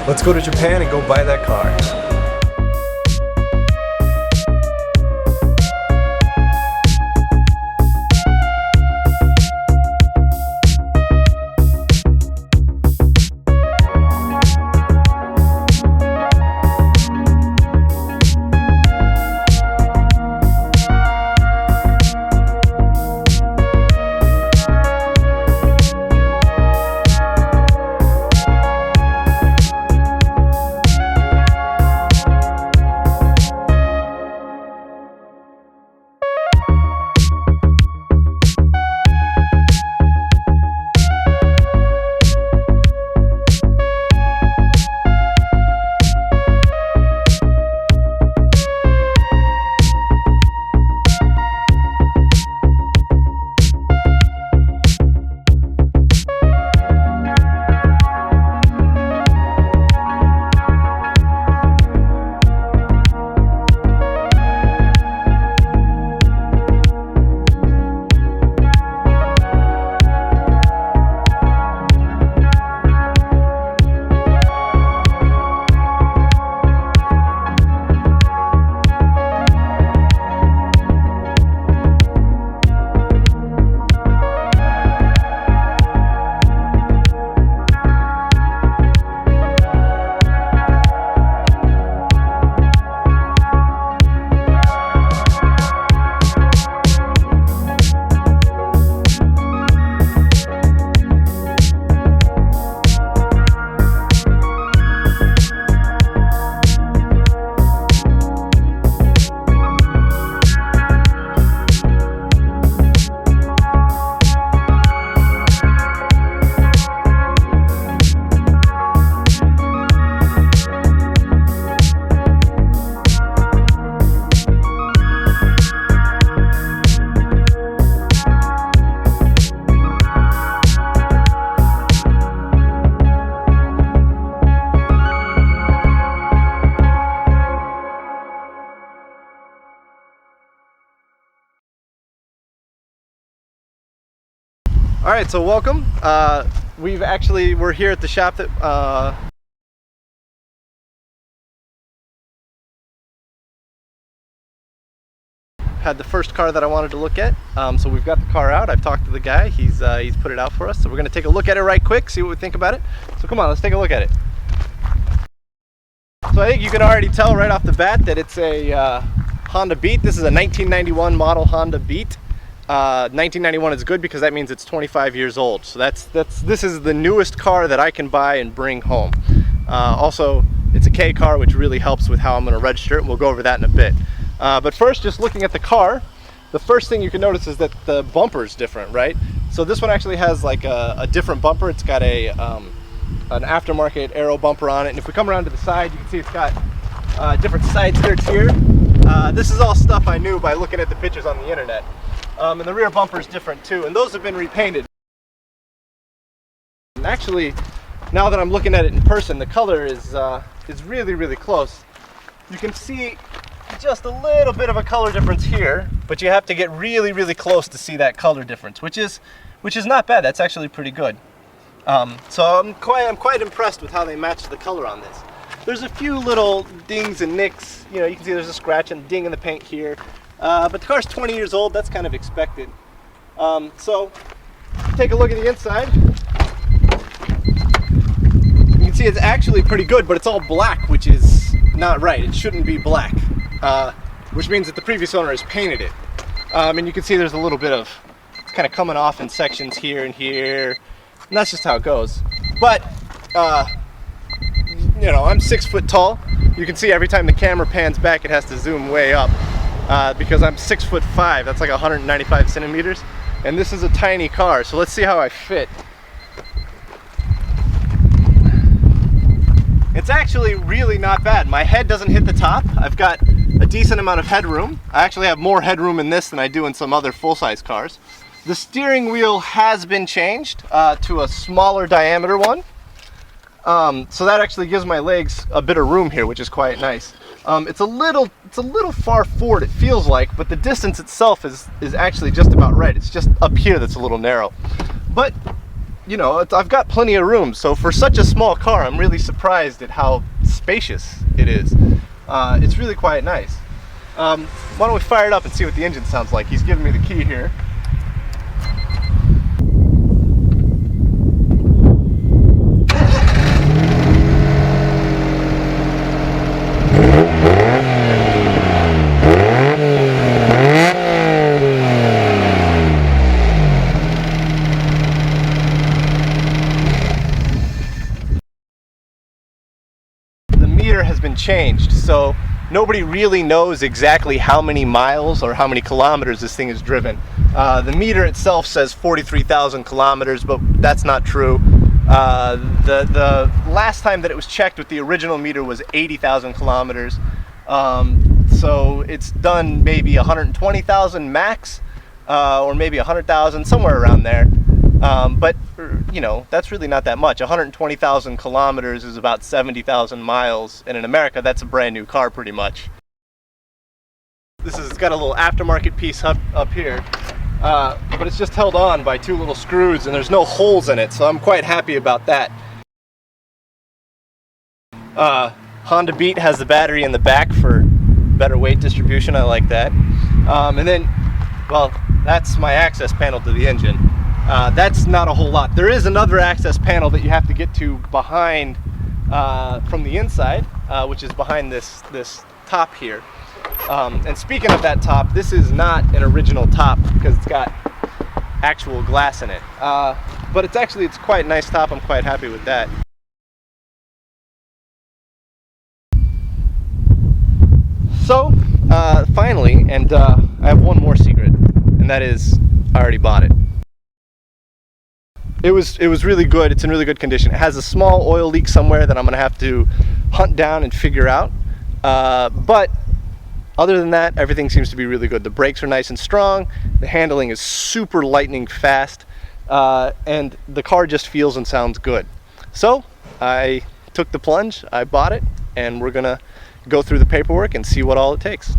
Let's go to Japan and go buy that car. All right, so welcome. We're here at the shop that had the first car that I wanted to look at. So we've got the car out. I've talked to the guy. He's put it out for us. So we're gonna take a look at it right quick, see what we think about it. So come on, let's take a look at it. So I think you can already tell right off the bat that it's a Honda Beat. This is a 1991 model Honda Beat. 1991 is good because that means it's 25 years old. So this is the newest car that I can buy and bring home. Also, it's a K car, which really helps with how I'm going to register it, and we'll go over that in a bit. But first, just looking at the car, the first thing you can notice is that the bumper is different, right? So this one actually has like a different bumper. It's got an aftermarket aero bumper on it, and if we come around to the side, you can see it's got different side skirts here. This is all stuff I knew by looking at the pictures on the internet. And the rear bumper is different too, and those have been repainted. And actually, now that I'm looking at it in person, the color is really, really close. You can see just a little bit of a color difference here, but you have to get really, really close to see that color difference, which is not bad. That's actually pretty good. So I'm quite impressed with how they match the color on this. There's a few little dings and nicks. You know, you can see there's a scratch and ding in the paint here. But the car's 20 years old, that's kind of expected. So, take a look at the inside. You can see it's actually pretty good, but it's all black, which is not right. It shouldn't be black, which means that the previous owner has painted it. And you can see there's a little bit of, it's kind of coming off in sections here and here, and that's just how it goes. But, you know, I'm 6 foot tall. You can see every time the camera pans back, it has to zoom way up. Because I'm 6'5", that's like 195 centimeters, and this is a tiny car, so let's see how I fit. It's actually really not bad. My head doesn't hit the top. I've got a decent amount of headroom. I actually have more headroom in this than I do in some other full-size cars. The steering wheel has been changed to a smaller diameter one. So that actually gives my legs a bit of room here, which is quite nice. It's a little far forward, it feels like, but the distance itself is actually just about right. It's just up here that's a little narrow. But you know, I've got plenty of room. So for such a small car, I'm really surprised at how spacious it is. It's really quite nice. Why don't we fire it up and see what the engine sounds like? He's giving me the key here. Has been changed, so nobody really knows exactly how many miles or how many kilometers this thing is driven. The meter itself says 43,000 kilometers, but that's not true. The last time that it was checked with the original meter was 80,000 kilometers. So it's done maybe 120,000 max, or maybe 100,000, somewhere around there. But you know, that's really not that much. 120,000 kilometers is about 70,000 miles, and in America that's a brand new car pretty much. This has got a little aftermarket piece up here, but it's just held on by two little screws and there's no holes in it, so I'm quite happy about that. Honda Beat has the battery in the back for better weight distribution. I like that. And then, well, that's my access panel to the engine. That's not a whole lot. There is another access panel that you have to get to behind, from the inside, which is behind this top here. And speaking of that top, this is not an original top because it's got actual glass in it. But it's quite a nice top. I'm quite happy with that. So, finally, and I have one more secret, and that is I already bought it. It was really good. It's in really good condition. It has a small oil leak somewhere that I'm gonna have to hunt down and figure out. But other than that, everything seems to be really good. The brakes are nice and strong. The handling is super lightning fast, and the car just feels and sounds good. So I took the plunge. I bought it, and we're gonna go through the paperwork and see what all it takes.